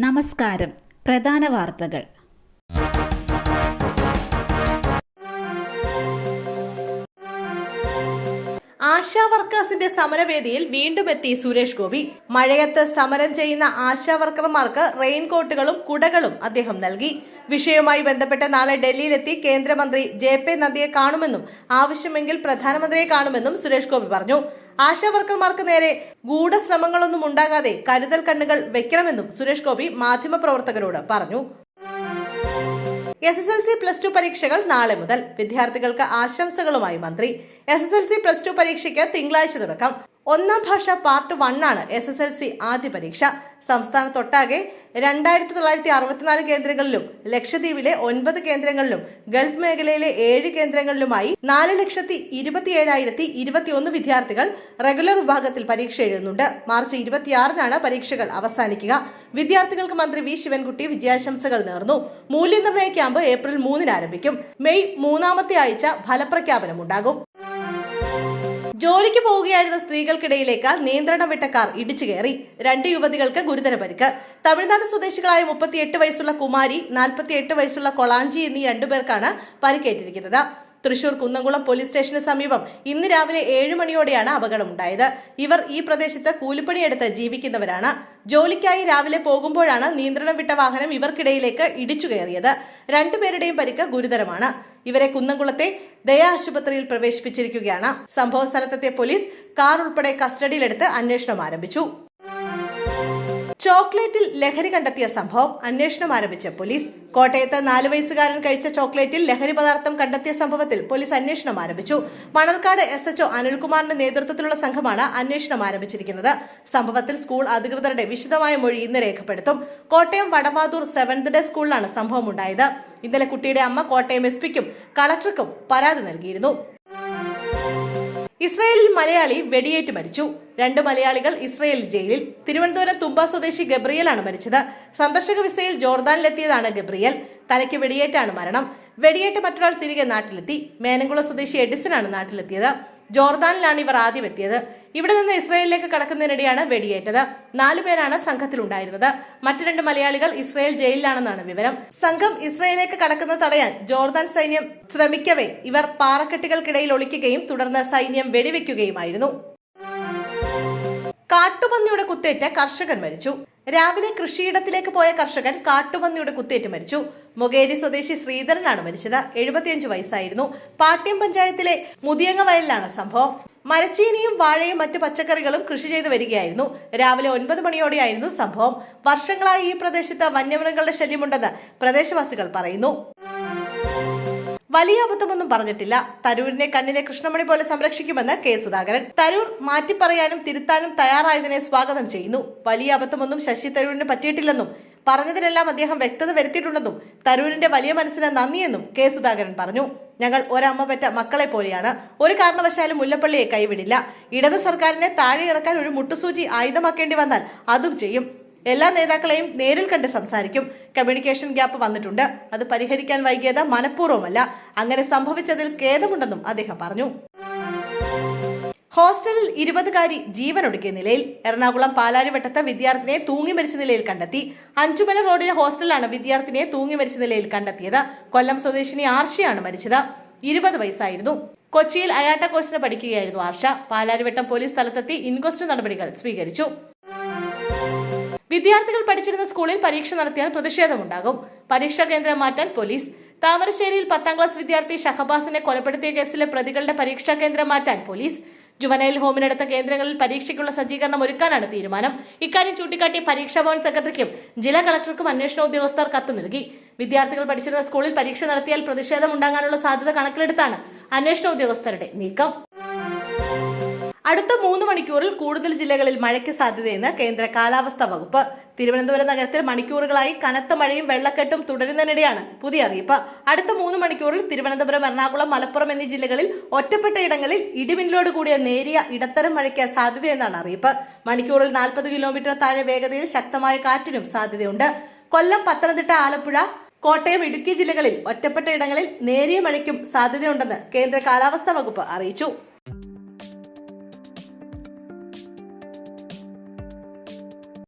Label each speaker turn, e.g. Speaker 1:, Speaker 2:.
Speaker 1: നമസ്കാരം. പ്രധാന വാർത്തകൾ.
Speaker 2: ആശാ വർക്കേഴ്സിന്റെ സമരവേദിയിൽ വീണ്ടും എത്തി സുരേഷ് ഗോപി. മഴയത്ത് സമരം ചെയ്യുന്ന ആശാ വർക്കർമാർക്ക് റെയിൻകോട്ടുകളും കുടകളും അദ്ദേഹം നൽകി. വിഷയവുമായി ബന്ധപ്പെട്ട് നാളെ ഡൽഹിയിലെത്തി കേന്ദ്രമന്ത്രി ജെ.പി. നദ്ദയെ കാണുമെന്നും ആവശ്യമെങ്കിൽ പ്രധാനമന്ത്രിയെ കാണുമെന്നും സുരേഷ് ഗോപി പറഞ്ഞു. ആശാ വർക്കർമാർക്ക് നേരെ ഗൂഢശ്രമങ്ങളൊന്നും ഉണ്ടാകാതെ കരുതൽ കണ്ണുകൾ വെക്കണമെന്നും സുരേഷ് ഗോപി മാധ്യമപ്രവർത്തകരോട് പറഞ്ഞു. SSLC +2 പരീക്ഷകൾ നാളെ മുതൽ. വിദ്യാർത്ഥികൾക്ക് ആശംസകളുമായി മന്ത്രി. SSLC +2 പരീക്ഷയ്ക്ക് തിങ്കളാഴ്ച തുടക്കം. ഒന്നാം ഭാഷ പാർട്ട് 1 ആണ് SSLC ആദ്യ പരീക്ഷ. സംസ്ഥാനത്തൊട്ടാകെ 2964 കേന്ദ്രങ്ങളിലും ലക്ഷദ്വീപിലെ 9 കേന്ദ്രങ്ങളിലും ഗൾഫ് മേഖലയിലെ 7 കേന്ദ്രങ്ങളിലുമായി 4,27,021 വിദ്യാർത്ഥികൾ റെഗുലർ വിഭാഗത്തിൽ പരീക്ഷ എഴുതുന്നുണ്ട്. മാർച്ച് 26-നാണ് പരീക്ഷകൾ അവസാനിക്കുക. വിദ്യാർത്ഥികൾക്ക് മന്ത്രി വി ശിവൻകുട്ടി വിജയാശംസകൾ നേർന്നു. മൂല്യനിർണ്ണയ ക്യാമ്പ് ഏപ്രിൽ 3-ന് ആരംഭിക്കും. മെയ് 3-ാമത്തെ ആഴ്ച ഫലപ്രഖ്യാപനം ഉണ്ടാകും. ജോലിക്ക് പോവുകയായിരുന്ന സ്ത്രീകൾക്കിടയിലേക്ക് നിയന്ത്രണം വിട്ട കാർ ഇടിച്ചു കയറി. 2 യുവതികൾക്ക് ഗുരുതര പരിക്ക്. തമിഴ്നാട് സ്വദേശികളായ 38 വയസ്സുള്ള കുമാരി, 48 വയസ്സുള്ള കൊളാഞ്ചി എന്നീ 2 പേർക്കാണ് പരിക്കേറ്റിരിക്കുന്നത്. തൃശൂർ കുന്നംകുളം പോലീസ് സ്റ്റേഷന് സമീപം ഇന്ന് രാവിലെ 7 മണിയോടെയാണ് അപകടമുണ്ടായത്. ഇവർ ഈ പ്രദേശത്ത് കൂലിപ്പണിയെടുത്ത് ജീവിക്കുന്നവരാണ്. ജോലിക്കായി രാവിലെ പോകുമ്പോഴാണ് നിയന്ത്രണം വിട്ട വാഹനം ഇവർക്കിടയിലേക്ക് ഇടിച്ചു കയറിയത്. 2 പേരുടെയും പരിക്ക് ഗുരുതരമാണ്. ഇവരെ കുന്നംകുളത്തെ ദയാ ആശുപത്രിയിൽ പ്രവേശിപ്പിച്ചിരിക്കുകയാണ്. സംഭവ സ്ഥലത്തെത്തിയ പോലീസ് കാർ ഉൾപ്പെടെ കസ്റ്റഡിയിലെടുത്ത് അന്വേഷണം ആരംഭിച്ചു. ചോക്ലേറ്റിൽ ലഹരി കണ്ടെത്തിയ സംഭവം അന്വേഷണം ആരംഭിച്ച പോലീസ്. കോട്ടയത്ത് 4 വയസ്സുകാരൻ കഴിച്ച ചോക്ലേറ്റിൽ ലഹരി പദാർത്ഥം കണ്ടെത്തിയ സംഭവത്തിൽ പോലീസ് അന്വേഷണം ആരംഭിച്ചു. മണർക്കാട് SHO അനിൽകുമാറിന്റെ നേതൃത്വത്തിലുള്ള സംഘമാണ് അന്വേഷണം ആരംഭിച്ചിരിക്കുന്നത്. സംഭവത്തിൽ സ്കൂൾ അധികൃതരുടെ വിശദമായ മൊഴി ഇന്ന് രേഖപ്പെടുത്തും. കോട്ടയം വടമാതൂർ 7th ഡേ സ്കൂളിലാണ് സംഭവം ഉണ്ടായത്. ഇന്നലെ കുട്ടിയുടെ അമ്മ കോട്ടയം SP-ക്കും കളക്ടർക്കും പരാതി നൽകിയിരുന്നു. ഇസ്രയേലിൽ മലയാളി വെടിയേറ്റ് മരിച്ചു. 2 മലയാളികൾ ഇസ്രയേൽ ജയിലിൽ. തിരുവനന്തപുരം തുമ്പ സ്വദേശി ഗബ്രിയലാണ് മരിച്ചത്. സന്ദർശക വിസയിൽ ജോർദാനിലെത്തിയതാണ് ഗബ്രിയൽ. തലയ്ക്ക് വെടിയേറ്റാണ് മരണം. വെടിയേറ്റ് മറ്റൊരാൾ തിരികെ നാട്ടിലെത്തി. മേനംകുളം സ്വദേശി എഡിസനാണ് നാട്ടിലെത്തിയത്. ജോർദാനിലാണ് ഇവർ ആദ്യം എത്തിയത്. ഇവിടെ നിന്ന് ഇസ്രയേലിലേക്ക് കടക്കുന്നതിനിടെയാണ് വെടിയേറ്റത്. 4 പേരാണ് സംഘത്തിലുണ്ടായിരുന്നത്. മറ്റു 2 മലയാളികൾ ഇസ്രയേൽ ജയിലിലാണെന്നാണ് വിവരം. സംഘം ഇസ്രയേലിലേക്ക് കടക്കുന്നത് തടയാൻ ജോർദാൻ സൈന്യം ശ്രമിക്കവേ ഇവർ പാറക്കെട്ടുകൾക്കിടയിൽ ഒളിക്കുകയും തുടർന്ന് സൈന്യം വെടിവെക്കുകയുമായിരുന്നു. കാട്ടുപന്നിയുടെ കുത്തേറ്റ് കർഷകൻ മരിച്ചു. രാവിലെ കൃഷിയിടത്തിലേക്ക് പോയ കർഷകൻ കാട്ടുപന്നിയുടെ കുത്തേറ്റ് മരിച്ചു. മൊകേരി സ്വദേശി ശ്രീധരനാണ് മരിച്ചത്. 75 വയസ്സായിരുന്നു. പാട്യം പഞ്ചായത്തിലെ മുതിയങ്ങ വയലിലാണ് സംഭവം. മരച്ചീനിയും വാഴയും മറ്റു പച്ചക്കറികളും കൃഷി ചെയ്തു വരികയായിരുന്നു. രാവിലെ 9 മണിയോടെയായിരുന്നു സംഭവം. വർഷങ്ങളായി ഈ പ്രദേശത്ത് വന്യമൃഗങ്ങളുടെ ശല്യമുണ്ടെന്ന് പ്രദേശവാസികൾ പറയുന്നു. വലിയ അബദ്ധമൊന്നും പറഞ്ഞിട്ടില്ല. തരൂരിനെ കണ്ണിനെ കൃഷ്ണമണി പോലെ സംരക്ഷിക്കുമെന്ന് കെ സുധാകരൻ. തരൂർ മാറ്റിപ്പറയാനും തിരുത്താനും തയ്യാറായതിനെ സ്വാഗതം ചെയ്യുന്നു. വലിയ അബദ്ധമൊന്നും ശശി തരൂരിന് പറ്റിയിട്ടില്ലെന്നും പറഞ്ഞതിലെല്ലാം അദ്ദേഹം വ്യക്തത വരുത്തിയിട്ടുണ്ടെന്നും തരൂരിന്റെ വലിയ മനസ്സിന് നന്ദിയെന്നും കെ സുധാകരൻ പറഞ്ഞു. ഞങ്ങൾ ഒരമ്മ പെറ്റ മക്കളെ പോലെയാണ്. ഒരു കാരണവശാലും മുല്ലപ്പള്ളിയെ കൈവിടില്ല. ഇടത് സർക്കാരിനെ താഴെ ഇറക്കാൻ ഒരു മുട്ടുസൂചി ആയുധമാക്കേണ്ടി വന്നാൽ അതും ചെയ്യും. എല്ലാ നേതാക്കളെയും നേരിൽ കണ്ട് സംസാരിക്കും. കമ്മ്യൂണിക്കേഷൻ ഗ്യാപ്പ് വന്നിട്ടുണ്ട്. അത് പരിഹരിക്കാൻ വൈകിയത് മനഃപൂർവ്വമല്ല. അങ്ങനെ സംഭവിച്ചതിൽ ഖേദമുണ്ടെന്നും അദ്ദേഹം പറഞ്ഞു. ഹോസ്റ്റലിൽ 20-കാരി ജീവനൊടുക്കിയ നിലയിൽ. എറണാകുളം പാലാരിവട്ടത്ത് വിദ്യാർത്ഥിനിയെ തൂങ്ങി മരിച്ച നിലയിൽ കണ്ടെത്തി. അഞ്ചുമല റോഡിലെ ഹോസ്റ്റലിലാണ് വിദ്യാർത്ഥിനിയെ തൂങ്ങി മരിച്ച നിലയിൽ കണ്ടെത്തിയത്. കൊല്ലം സ്വദേശിനി ആർഷയാണ് മരിച്ചത്. 20 വയസ്സായിരുന്നു. കൊച്ചിയിൽ അയാട്ട കോഴ്സിന് പഠിക്കുകയായിരുന്നു ആർഷ. പാലാരിവട്ടം പോലീസ് സ്ഥലത്തെത്തി ഇൻക്വസ്റ്റ് നടപടികൾ സ്വീകരിച്ചു. വിദ്യാർത്ഥികൾ പഠിച്ചിരുന്ന സ്കൂളിൽ പരീക്ഷ നടത്തിയാൽ പ്രതിഷേധമുണ്ടാകും. പരീക്ഷാ കേന്ദ്രം മാറ്റാൻ പോലീസ്. താമരശ്ശേരിയിൽ 10ാം ക്ലാസ് വിദ്യാർത്ഥി ഷഹബാസിനെ കൊലപ്പെടുത്തിയ കേസിലെ പ്രതികളുടെ പരീക്ഷാ കേന്ദ്രം മാറ്റാൻ പോലീസ്. ജുവനൈൽ ഹോമിനടുത്ത കേന്ദ്രങ്ങളിൽ പരീക്ഷയ്ക്കുള്ള സജ്ജീകരണം ഒരുക്കാനാണ് തീരുമാനം. ഇക്കാര്യം ചൂണ്ടിക്കാട്ടി പരീക്ഷാ ഭവൻ സെക്രട്ടറിക്കും ജില്ലാ കളക്ടർക്കും അന്വേഷണ ഉദ്യോഗസ്ഥർ കത്ത് നൽകി. വിദ്യാർത്ഥികൾ പഠിച്ചിരുന്ന സ്കൂളിൽ പരീക്ഷ നടത്തിയാൽ പ്രതിഷേധം ഉണ്ടാകാനുള്ള സാധ്യത കണക്കിലെടുത്താണ് അന്വേഷണ ഉദ്യോഗസ്ഥരുടെ നീക്കം. അടുത്ത 3 മണിക്കൂറിൽ കൂടുതൽ ജില്ലകളിൽ മഴയ്ക്ക് സാധ്യതയെന്ന് കേന്ദ്ര കാലാവസ്ഥാ വകുപ്പ്. തിരുവനന്തപുരം നഗരത്തിൽ മണിക്കൂറുകളായി കനത്ത മഴയും വെള്ളക്കെട്ടും തുടരുന്നതിനിടെയാണ് പുതിയ അറിയിപ്പ്. അടുത്ത 3 മണിക്കൂറിൽ തിരുവനന്തപുരം, എറണാകുളം, മലപ്പുറം എന്നീ ജില്ലകളിൽ ഒറ്റപ്പെട്ട ഇടങ്ങളിൽ ഇടിമിന്നലോട് കൂടിയ നേരിയ ഇടത്തരം മഴയ്ക്ക് സാധ്യതയെന്നാണ് അറിയിപ്പ്. മണിക്കൂറിൽ 40 കിലോമീറ്റർ താഴെ വേഗതയിൽ ശക്തമായ കാറ്റിനും സാധ്യതയുണ്ട്. കൊല്ലം, പത്തനംതിട്ട, ആലപ്പുഴ, കോട്ടയം, ഇടുക്കി ജില്ലകളിൽ ഒറ്റപ്പെട്ട ഇടങ്ങളിൽ നേരിയ മഴയ്ക്കും സാധ്യതയുണ്ടെന്ന് കേന്ദ്ര കാലാവസ്ഥാ വകുപ്പ് അറിയിച്ചു.